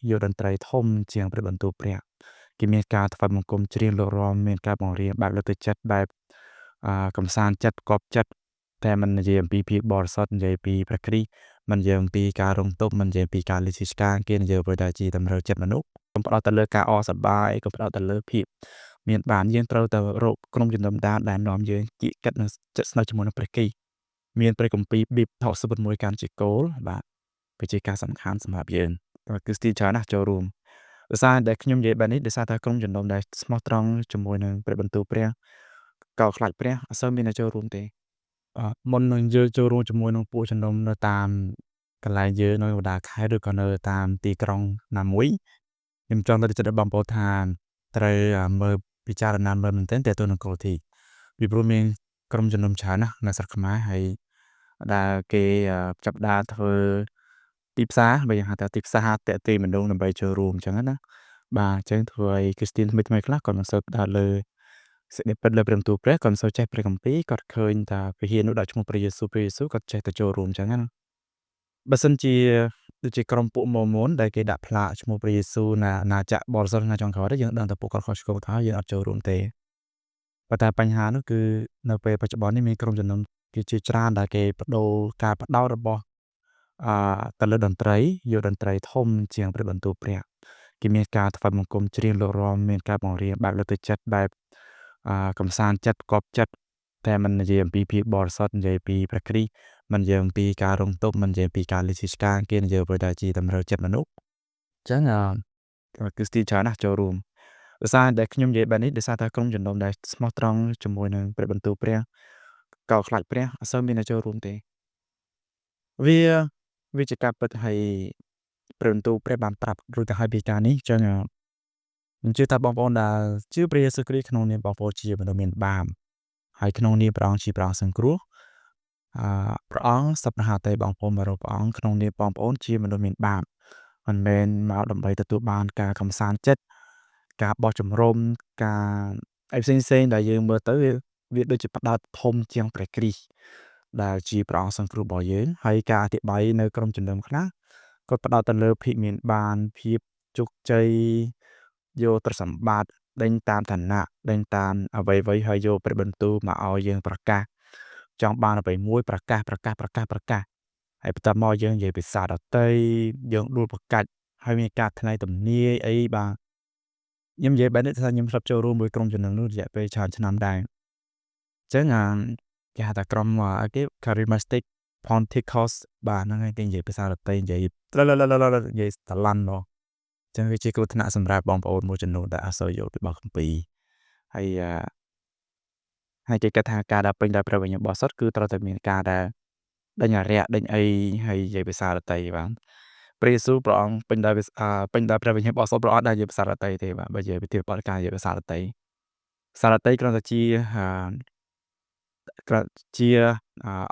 យកតន្ត្រីធំជាងព្រះបន្ទូលព្រះគេមានការថ្វាយបង្គំច្រៀងលោករមមានការបង្រៀនបែបលើកទឹកចិត្តបែបកំសាន្តចិត្តគប់ចិត្តតែមិននិយាយអំពីភាពបរិសុទ្ធនិយាយពីព្រះគ្រីស្ទមិននិយាយអំពីការរងទុក្ខមិននិយាយពីការលិះឆ្កាងគេនិយាយពីតែជាតម្រូវចិត្តមនុស្សកុំផ្ដោតទៅលើការអសប្បាយកុំផ្ដោតទៅលើភាពមានបានយើងត្រូវទៅរកក្រុមជំនុំដានដែលនាំយើងគៀកកិតនឹងចិត្តស្និទ្ធជាមួយនឹងព្រះគ្រីស្ទមានព្រះគម្ពីរប៊ីប66កាន់ជាគោលបាទវាជាការសំខាន់សម្រាប់យើងគឺស្ទីច្រើនណាស់ចូលរួមដោយសារតែខ្ញុំនិយាយបែបនេះដោយសារតែក្រុមជំនុំដែលស្មោះត្រង់ជាមួយនឹងព្រះបន្ទូលព្រះកោខ្លាចព្រះអត់សូវមានអ្នកចូលរួមទេមុននឹងយើងចូលរួមជាមួយនឹងពួកជំនុំនៅតាមកន្លែងយើងនៅបណ្ដាខេត្តឬក៏នៅតាមទីក្រុងណាមួយខ្ញុំចង់ទៅចិត្តបងប្អូនថាត្រូវមើលពិចារណាមើលមែនទែនទៅនឹងគោលធីពីព្រោះមានក្រុមជំនុំច្រើនណាស់នៅស្រុកខ្មែរហើយដែលគេចាប់ដើរធ្វើទីផ្សារបើយើងហៅថាទីផ្សារតាក់ទាញមនុស្សដើម្បីចូលរួមអញ្ចឹងណាបាទអញ្ចឹងធ្វើឲ្យគ្រីស្ទានថ្មីខ្លះគាត់មិនសូវផ្ដោតលើសេចក្ដីពិតលើព្រះបន្ទូលព្រះគាត់មិនសូវចេះព្រះគម្ពីរគាត់ឃើញថាវិហារនោះដាក់ឈ្មោះព្រះយេស៊ូវគាត់ចេះទៅចូលរួមអញ្ចឹងណាបើសិនជាដូចជាក្រុមពួកម៉ូម៉ូនដែលគេដាក់ផ្លាកឈ្មោះព្រះយេស៊ូវណាចាក់បរិសុទ្ធថ្ងៃចុងក្រោយយើងដឹងតែពួកគាត់ខុសឆ្គងថាយើងអត់ចូលរួមទេប៉ុន្តែបញ្ហានោះគឺនៅពេលបច្ចុប្បន្ននេះមានក្រុមជំនុំគេជាច្រើនដែលគេបដូរការផ្ដោតរបស់ទៅលើតន្ត្រីយកតន្ត្រីធំជាងព្រះបន្ទូលព្រះគេមានការថ្វាយបង្គំច្រៀងលោករមមានការបង្រៀនបែបលើកទឹកចិត្តបែបកំសាន្តចិត្តគប់ចិត្តតែមិននិយាយអំពីភាពបរិសុទ្ធនិយាយពីព្រះគ្រីស្ទមិននិយាយអំពីការរងទុក្ខមិននិយាយពីការលិះឆ្កាងគេនិយាយពីតែជាតម្រូវចិត្តមនុស្សអញ្ចឹងគឺស្ទីច្រើនណាស់ចូលរួមដោយសារតែខ្ញុំនិយាយបែបនេះដោយសារតែក្រុមជំនុំដែលស្មោះត្រង់ជាមួយនឹងព្រះបន្ទូលព្រះកោខ្លាចព្រះអត់សូវមានអ្នកចូលរួមទេវាជាការពិតហើយព្រះបន្ទូលព្រះបានប្រាប់រួចទៅហើយពីការនេះអញ្ចឹងខ្ញុំជឿថាបងប្អូនដែលជឿព្រះយេស៊ូវគ្រីស្ទក្នុងនាមបងប្អូនជាមនុស្សមានបាបហើយក្នុងនាមព្រះអង្គជាព្រះអង្គសង្គ្រោះព្រះអង្គសប្បុរសតែបងប្អូនមករកព្រះអង្គក្នុងនាមបងប្អូនជាមនុស្សមានបាបមិនមែនមកដើម្បីទទួលបានការកំសាន្តចិត្តការបោះជំរំការអីផ្សេងៗដែលយើងមើលទៅវាដូចជាផ្ដោតធំជាងព្រះគ្រីស្ទដែលជាព្រះអង្គសង្គ្រោះរបស់យើងហើយការអធិប្បាយនៅក្រុមជំនុំខ្លះគាត់ផ្ដោតទៅលើភាពមានបានភាពជោគជ័យយកទ្រព្យសម្បត្តិដេញតាមឋានៈដេញតាមអ្វីៗហើយយកព្រះបន្ទូលមកឲ្យយើងប្រកាសចង់បានអ្វីមួយប្រកាសហើយបន្ទាប់មកយើងនិយាយភាសាដទៃយើងដួលប្រកាច់ហើយមានការថ្លែងទំនាយអីបាទខ្ញុំនិយាយបែបនេះថាខ្ញុំធ្លាប់ចូលរួមមួយក្រុមជំនុំនោះរយៈពេលច្រើនឆ្នាំដែរអញ្ចឹងគេហៅថាក្រុមគេ Charismatic Pentecost បាទហ្នឹងហើយគេនិយាយភាសាដទៃនិយាយនិយាយស្រឡាន់អញ្ចឹងវាជាគ្រោះថ្នាក់សម្រាប់បងប្អូនមួយចំនួនដែលអត់សូវយល់ពីបទគម្ពីរហើយគេគិតថាការដែលពេញដោយព្រះវិញ្ញាណបរិសុទ្ធគឺត្រូវតែមានការដែលដេញអារក្សដេញអីហើយនិយាយភាសាដទៃបាទព្រះយេស៊ូវព្រះអង្គពេញដោយព្រះវិញ្ញាណបរិសុទ្ធព្រះអង្គដែលនិយាយភាសាដទៃទេបាទបើនិយាយពីបទការនិយាយភាសាដទៃគ្រាន់តែជា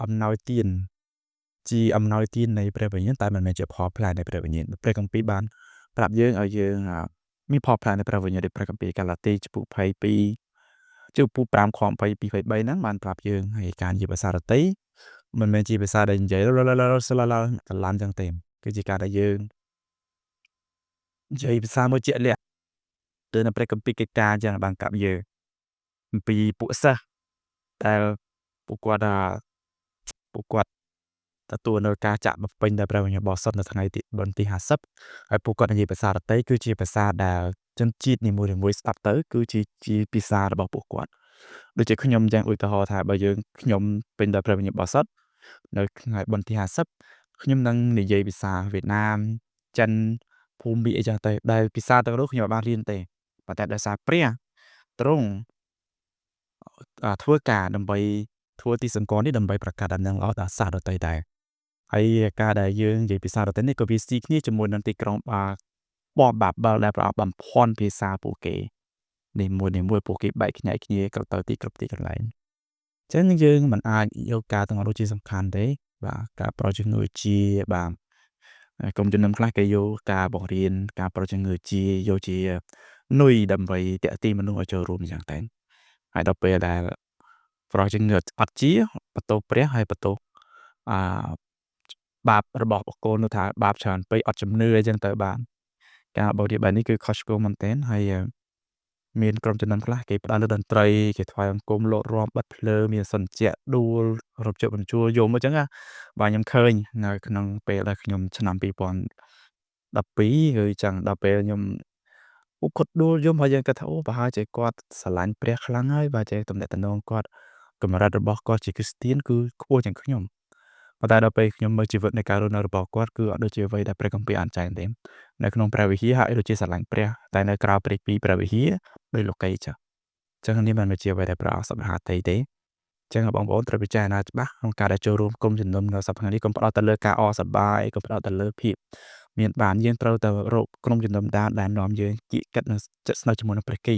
អំណោយទានជាអំណោយទាននៃព្រះវិញ្ញាណតែមិនមែនជាផលផ្លែនៃព្រះវិញ្ញាណព្រះគម្ពីរបានប្រាប់យើងឲ្យយើងមានផលផ្លែនៃព្រះវិញ្ញាណដូចព្រះគម្ពីរកាឡាទីចំពោះ22ចំពោះ5ខ22 23ហ្នឹងបានប្រាប់យើងហើយការនិយាយភាសាដទៃមិនមែនជាភាសាដែលនិយាយស្រឡាន់ចឹងទេគឺជាការដែលយើងនិយាយភាសាមួយជាក់លាក់ទៅនៅព្រះគម្ពីរកិច្ចការចឹងបានប្រាប់យើងអំពីពួកសិស្សដែលពួកគាត់ទទួលនៅការចាក់បំពេញដោយព្រះវិញ្ញាណបរិសុទ្ធនៅថ្ងៃទីបុណ្យទី50ហើយពួកគាត់និយាយភាសាដទៃគឺជាភាសាដែលជនជាតិនីមួយៗស្ដាប់ទៅគឺជាភាសារបស់ពួកគាត់ដូចជាខ្ញុំយ៉ាងឧទាហរណ៍ថាបើខ្ញុំពេញដោយព្រះវិញ្ញាណបរិសុទ្ធនៅថ្ងៃបុណ្យទី50ខ្ញុំនឹងនិយាយភាសាវៀតណាមចិនភូមិអីចឹងទៅដែលភាសាទាំងនោះខ្ញុំអត់បានរៀនទេប៉ុន្តែដោយសារព្រះទ្រង់ធ្វើការដើម្បីធ្វើទីសង្កលនេះដើម្បីប្រកាសដំណឹងល្អដល់សាសដទៃដែរហើយការដែលយើងនិយាយភាសាដទៃនេះក៏វាស៊ីគ្នាជាមួយនឹងទីក្រុងបាបលដែលព្រះអង្គបំភាន់ភាសាពួកគេនេះមួយពួកគេបែកខ្ញែកគ្នាទៅទីគ្រប់ទីកន្លែងអញ្ចឹងយើងមិនអាចយកការទាំងអស់នោះជាសំខាន់ទេបាទការប្រជំនួយជាបាទក្រុមជំនុំខ្លះគេយកការបង្រៀនការប្រជំនួយជាយកជានុយដើម្បីតាក់ទាញមនុស្សឲ្យចូលរួមយ៉ាងតែហើយដល់ពេលដែលប្រជំនួយអត់ជាបន្ទោសព្រះហើយបន្ទោសបាបរបស់បុគ្គលនោះថាបាបច្រើនពេកអត់ជំនឿអីចឹងទៅបាទ ការបរិយាបែបនេះគឺខុសឆ្គងមែនទែនហើយមានក្រុមជំនាន់ខ្លះគេផ្ដោតលើតន្ត្រីគេថ្វាយបង្គំលោតរាំបិទភ្លើងមានសញ្ជាក់ដួលរំជើបរំជួលយំអញ្ចឹងណាបាទខ្ញុំឃើញនៅក្នុងពេលដែលខ្ញុំឆ្នាំ2012ឬចឹងដល់ពេលខ្ញុំពួកគាត់ដួលយំហើយយើងគិតថាអូប្រហែលជាគាត់ស្រឡាញ់ព្រះខ្លាំងហើយបាទចេះទំនាក់ទំនងគាត់កម្រិតរបស់គាត់ជាគ្រីស្ទានគឺខ្ពស់ជាងខ្ញុំប៉ុន្តែដល់ពេលខ្ញុំមើលជីវិតនៃការរស់នៅរបស់គាត់គឺអត់ដូចជាអ្វីដែលព្រះគម្ពីរអានចែងទេនៅក្នុងព្រះវិហារហាក់ដូចជាស្រឡាញ់ព្រះតែនៅក្រៅពីព្រះវិហារដូចលោកីចឹងអញ្ចឹងនេះមិនមែនជាអ្វីដែលព្រះអង្គសប្បុរហត្ថីទេអញ្ចឹងបងប្អូនត្រូវពិចារណាច្បាស់ក្នុងការដែលចូលរួមគុំជំនុំនៅសប្តាហ៍នេះកុំផ្ដោតតែលើការអសប្បាយកុំផ្ដោតតែលើភាពមានបានយើងត្រូវតែរកក្រុមជំនុំដែលនាំយើងគៀកកិតនៅចិត្តស្និទ្ធជាមួយនឹងព្រះគី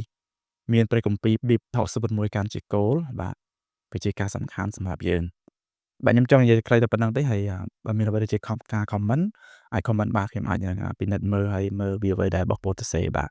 មានព្រះគម្ពីរប៊ីប66កាន់ជាគោលបាទវាជាការសំខាន់សម្រាប់យើងបាទខ្ញុំចង់និយាយខ្លីតែប៉ុណ្្នឹងទេហើយបើមានអ្វីដែលជាការ comment អាច comment បាទខ្ញុំអាចនឹងពិនិត្យមើលហើយមើលវាអ្វីដែលបោះពុទ្ធសេបាទ